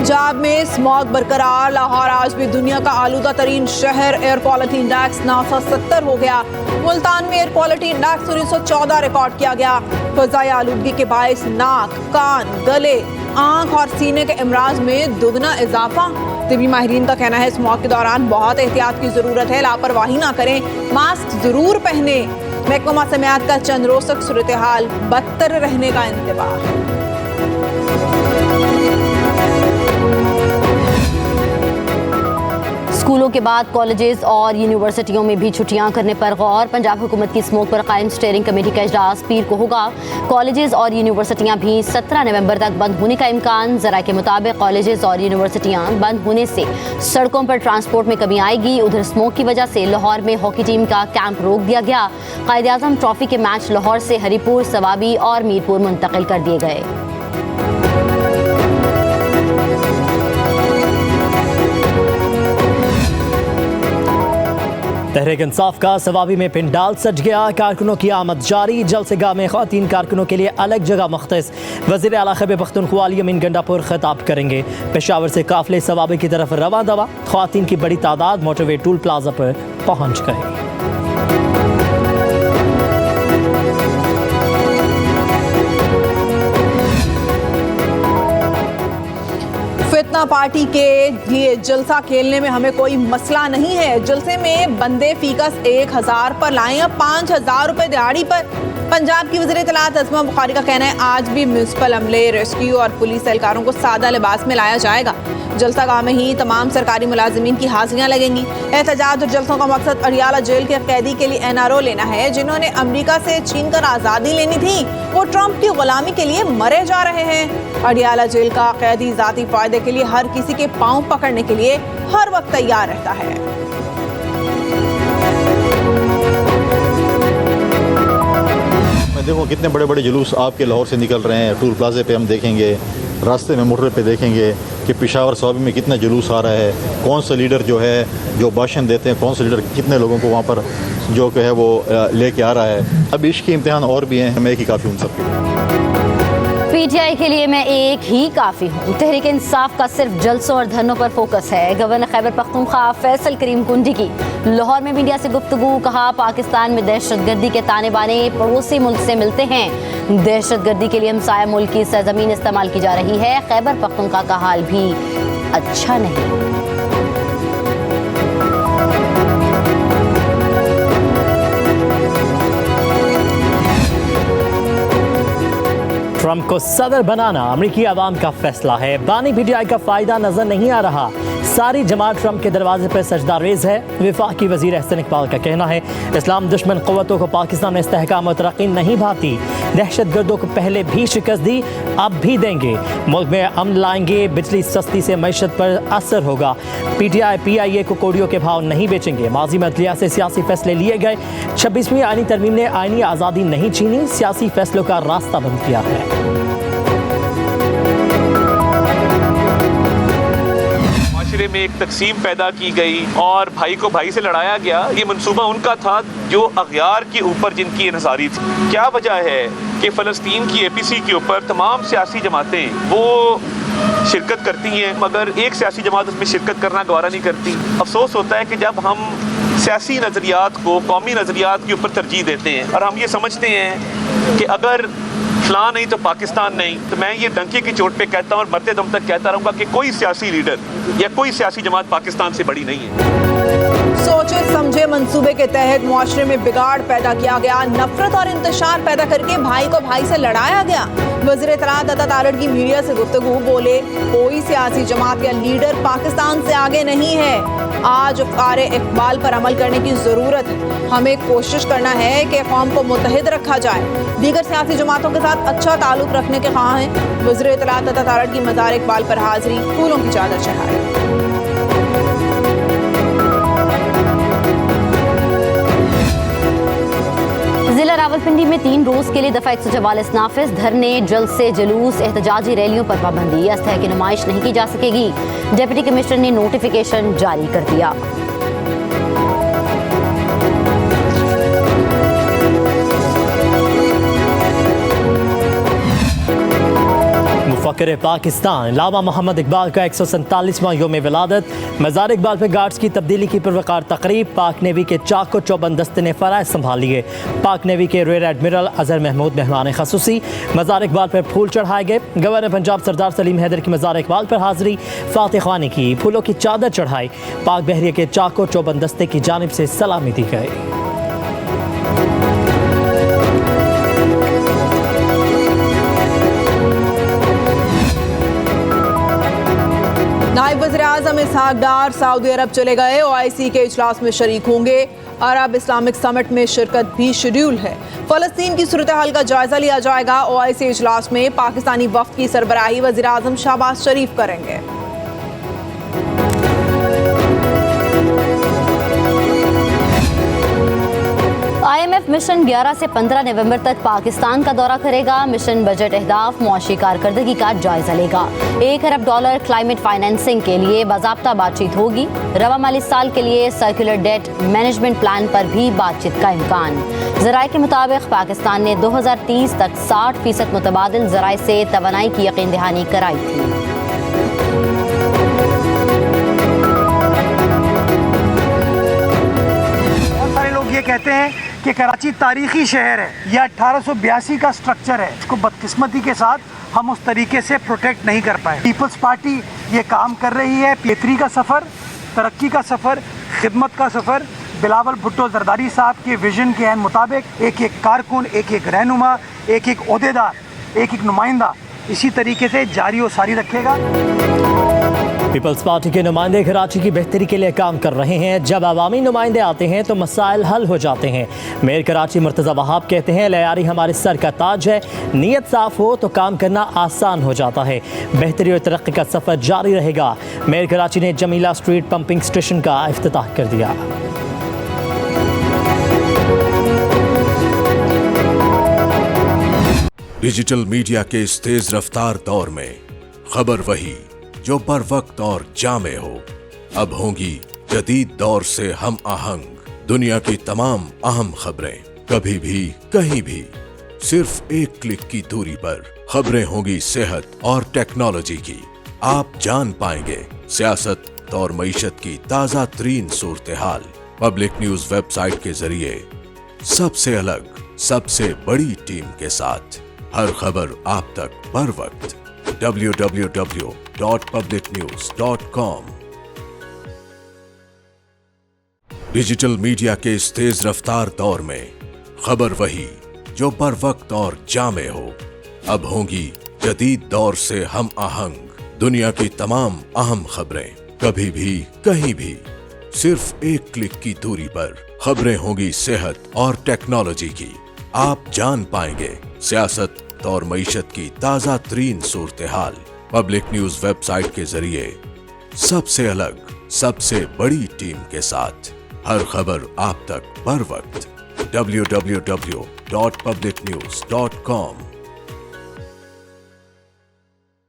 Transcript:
पंजाब में स्मॉग बरकरार, लाहौर आज भी दुनिया का आलूदा तरीन शहर। एयर क्वालिटी इंडेक्स 970 हो गया। मुल्तान में एयर क्वालिटी इंडेक्स 1914 रिकॉर्ड किया गया। फजाई आलूदगी के बायस नाक, कान, गले, आंख और सीने के इमराज में दुगना इजाफा। तिबी माहिरीन का कहना है स्मॉग के दौरान बहुत एहतियात की जरूरत है, लापरवाही ना करें, मास्क जरूर पहने। महकमा मौसमियात का चंद रोज तक सूरत हाल बदतर रहने का इंतबाह। स्कूलों के बाद कॉलेजेस और यूनिवर्सिटियों में भी छुट्टियां करने पर गौर। पंजाब हुकूमत की स्मोक पर कायम स्टीयरिंग कमेटी का इजलास पीर को होगा। कॉलेजेस और यूनिवर्सिटियां भी 17 नवंबर तक बंद होने का इम्कान। जरा के मुताबिक कॉलेजेस और यूनिवर्सिटियां बंद होने से सड़कों पर ट्रांसपोर्ट में कमी आएगी। उधर स्मोक की वजह से लाहौर में हॉकी टीम का कैंप रोक दिया गया। कायद-ए-आज़म ट्रॉफी के मैच लाहौर से हरीपुर, सवाबी और मीरपुर मुंतकिल कर दिए गए। तहरीक इंसाफ का सवाबी में पिंडाल सज गया। कारकुनों की आमद जारी। जलसेगाह में ख़वातीन कारकुनों के लिए अलग जगह मुख्तस। वज़ीर आला खैबर पख्तूनख्वा अली अमीन गंडापुर खिताब करेंगे। पेशावर से काफिले सवाबी की तरफ रवा दवा। ख़वातीन की बड़ी तादाद मोटरवे टूल प्लाजा पर पहुँच गई। फितना पार्टी के लिए जलसा खेलने में हमें कोई मसला नहीं है। जलसे में बंदे फीकस 1000 पर लाएं, अब 5000 रुपए दिहाड़ी पर। पंजाब की वज़ीर इत्तलात अज़मा बुखारी का कहना है आज भी म्यूनसिपल अमले, रेस्क्यू और पुलिस एहलकारों को सादा लिबास में लाया जाएगा। जलसा गाह में ही तमाम सरकारी मुलाजिमीन की हाजिरियां लगेंगी। एहतजाज और जलसों का मकसद अडियाला जेल के कैदी के लिए NRO लेना है, जिन्होंने अमेरिका से छीन कर आज़ादी लेनी थी। वो ट्रंप की गुलामी के लिए मरे जा रहे हैं। अडियाला जेल का कैदी जाती फायदे के लिए हर किसी के पांव पकड़ने के लिए हर वक्त तैयार रहता है। देखो कितने बड़े बड़े जुलूस आपके लाहौर से निकल रहे हैं। टूल प्लाजे पे हम देखेंगे, रास्ते में मोटर पे देखेंगे कि पेशावर सवाबी में कितना जुलूस आ रहा है। कौन सा लीडर जो है जो भाषण देते हैं, कौन सा लीडर कितने लोगों को वहाँ पर जो है वो लेके आ रहा है। अब इश्क के इम्तिहान और भी हैं, हमें एक ही काफ़ी उन सब के। PTI के लिए मैं एक ही काफ़ी हूँ। तहरीक इंसाफ का सिर्फ जलसों और धरनों पर फोकस है। गवर्नर खैबर पख्तूनख्वा फैसल करीम कुंडी की लाहौर में मीडिया से गुफ्तगू। कहा पाकिस्तान में दहशतगर्दी के ताने बाने पड़ोसी मुल्क से मिलते हैं। दहशतगर्दी के लिए हमसाया मुल्क की सरजमीन इस्तेमाल की जा रही है। खैबर पख्तूनख्वा का हाल भी अच्छा नहीं। ट्रंप को सदर बनाना अमरीकी आवाम का फैसला है। बानी PTI का फायदा नजर नहीं आ रहा। सारी जमात ट्रंप के दरवाजे पर सजदा रेज है। वफाकी वजीर एहसन इकबाल का कहना है इस्लाम दुश्मन क़ुव्वतों को पाकिस्तान में इस्तेहकाम और तरक्की नहीं भाती। दहशत गर्दों को पहले भी शिकस्त दी, अब भी देंगे। मुल्क में अमन लाएंगे। बिजली सस्ती से मैशत पर असर होगा। PTI PIA को कोड़ियों के भाव नहीं बेचेंगे। माजी में अदलिया से सियासी फैसले लिए गए। 26वीं आईनी तरमीम ने आईनी आज़ादी नहीं छीनी, सियासी फैसलों का रास्ता बंद किया है। में एक तकसीम पैदा की गई और भाई को भाई से लड़ाया गया। ये मंसूबा उनका था जो अगयार के ऊपर जिनकी इन्हिसारी थी। क्या वजह है कि फ़लस्तीन की APC के ऊपर तमाम सियासी जमातें वो शिरकत करती हैं, मगर एक सियासी जमात उसमें शिरकत करना गवारा नहीं करती। अफसोस होता है कि जब हम सियासी नज़रियात को कौमी नज़रियात के ऊपर तरजीह देते हैं और हम ये समझते हैं कि अगर फलां नहीं तो पाकिस्तान नहीं, तो मैं ये डंके की चोट पे कहता हूँ और मरते दम तक कहता रहूँगा कि कोई सियासी लीडर या कोई सियासी जमात पाकिस्तान से बड़ी नहीं है। सोचे समझे मंसूबे के तहत मुआशरे में बिगाड़ पैदा किया गया। नफरत और इंतशार पैदा करके भाई को भाई से लड़ाया गया। वज़ीर इत्तलात अता तारड़ की मीडिया से गुफ्तगू। बोले कोई सियासी जमात या लीडर पाकिस्तान से आगे नहीं है। आज अफ़कार इकबाल पर अमल करने की ज़रूरत है। हमें कोशिश करना है कि कौम को मुत्तहिद रखा जाए। दीगर सियासी जमातों के साथ अच्छा ताल्लुक रखने के ख्वाह हैं। वज़ीर इत्तलात अता तारड़ की मज़ार इकबाल पर हाजिरी, फूलों की चादर चढ़ाई। जिला रावलपिंडी में 3 रोज के लिए दफा 144 नाफिज। धरने, जलसे, जुलूस, एहतजाजी रैलियों पर पाबंदी। अस्थायी की नुमाइश नहीं की जा सकेगी। डिप्टी कमिश्नर ने नोटिफिकेशन जारी कर दिया। फ़ख्र पाकिस्तान लामा मोहम्मद इकबाल का 147वां योम विलादत। मज़ार इकबाल पर गार्ड्स की तब्दीली की पुरवकार तकरीब। पाक नेवी के चाको चौबंद दस्ते ने फ़राइज़ संभाल लिए। पाक नेवी के रियर एडमिरल अजहर महमूद मेहमान खसूसी। मज़ार इकबाल पर फूल चढ़ाए गए। गवर्नर पंजाब सरदार सलीम हैदर की मज़ार इकबाल पर हाज़री। फातिह ख़वानी की फूलों की चादर चढ़ाई। पाक बहरिया के चाको चौबंद दस्ते की जानिब से सलामी दी गई। नायब वज़ीर-ए-आज़म इसहाक डार सऊदी अरब चले गए। OIC के इजलास में शरीक होंगे। अरब इस्लामिक समिट में शिरकत भी शेड्यूल है। फ़लस्तीन की सूरत हाल का जायजा लिया जाएगा। OIC इजलास में पाकिस्तानी वफ़द की सरबराही वज़ीर-ए-आज़म शहबाज शरीफ करेंगे। IMF मिशन 11 से 15 नवंबर तक पाकिस्तान का दौरा करेगा। मिशन बजट अहदाफ मुआशी कारकर्दगी का जायजा लेगा। $1 अरब क्लाइमेट फाइनेंसिंग के लिए बाज़ाब्ता बातचीत होगी। रवा माली साल के लिए सर्कुलर डेट मैनेजमेंट प्लान पर भी बातचीत का इम्कान। ज़राए के मुताबिक पाकिस्तान ने 2030 तक 60% मुतबादिल ज़राए से तवानाई की यकीन दहानी कराई थी। ये कहते हैं कि कराची तारीखी शहर है, यह 1882 का स्ट्रक्चर है। इसको बदकिस्मती के साथ हम उस तरीके से प्रोटेक्ट नहीं कर पाए। पीपल्स पार्टी ये काम कर रही है। बेहतरी का सफ़र, तरक्की का सफ़र, खिदमत का सफ़र बिलावल भुट्टो जरदारी साहब के विजन के मुताबिक एक एक कारकुन, एक एक रहनुमा, एक एक ओहदेदार, एक एक नुमाइंदा इसी तरीके से जारी और सारी रखेगा। पीपल्स पार्टी के नुमाइंदे कराची की बेहतरी के लिए काम कर रहे हैं। जब अवामी नुमाइंदे आते हैं तो मसाइल हल हो जाते हैं। मेयर कराची मुर्तज़ा वहाब कहते हैं, लयारी हमारे सर का ताज है। नीयत साफ़ हो तो काम करना आसान हो जाता है। बेहतरी और तरक्की का सफ़र जारी रहेगा। मेयर कराची ने जमीला स्ट्रीट पंपिंग स्टेशन का इफ्तिताह कर दिया। डिजिटल मीडिया के इस तेज रफ्तार दौर में खबर वही जो बर वक्त और जामे हो। अब होंगी जदीद दौर से हम आहंग। दुनिया की तमाम अहम खबरें कभी भी कहीं भी सिर्फ एक क्लिक की दूरी पर। खबरें होंगी सेहत और टेक्नोलॉजी की। आप जान पाएंगे सियासत और मईशत की ताजा तरीन सूरत हाल। पब्लिक न्यूज वेबसाइट के जरिए सबसे अलग, सबसे बड़ी टीम के साथ हर खबर आप तक बर वक्त। www.publicnews.com। डिजिटल मीडिया के इस तेज रफ्तार दौर में खबर वही जो बर वक्त और जामे हो। अब होंगी जदीद दौर से हम आहंग। दुनिया की तमाम अहम खबरें कभी भी कहीं भी सिर्फ एक क्लिक की दूरी पर। खबरें होंगी सेहत और टेक्नोलॉजी की। आप जान पाएंगे सियासत और मईशत की ताजा तरीन सूरत हाल। पब्लिक न्यूज वेबसाइट के जरिए सबसे अलग, सबसे बड़ी टीम के साथ हर खबर आप तक बर वक्त। www.publicnews.com।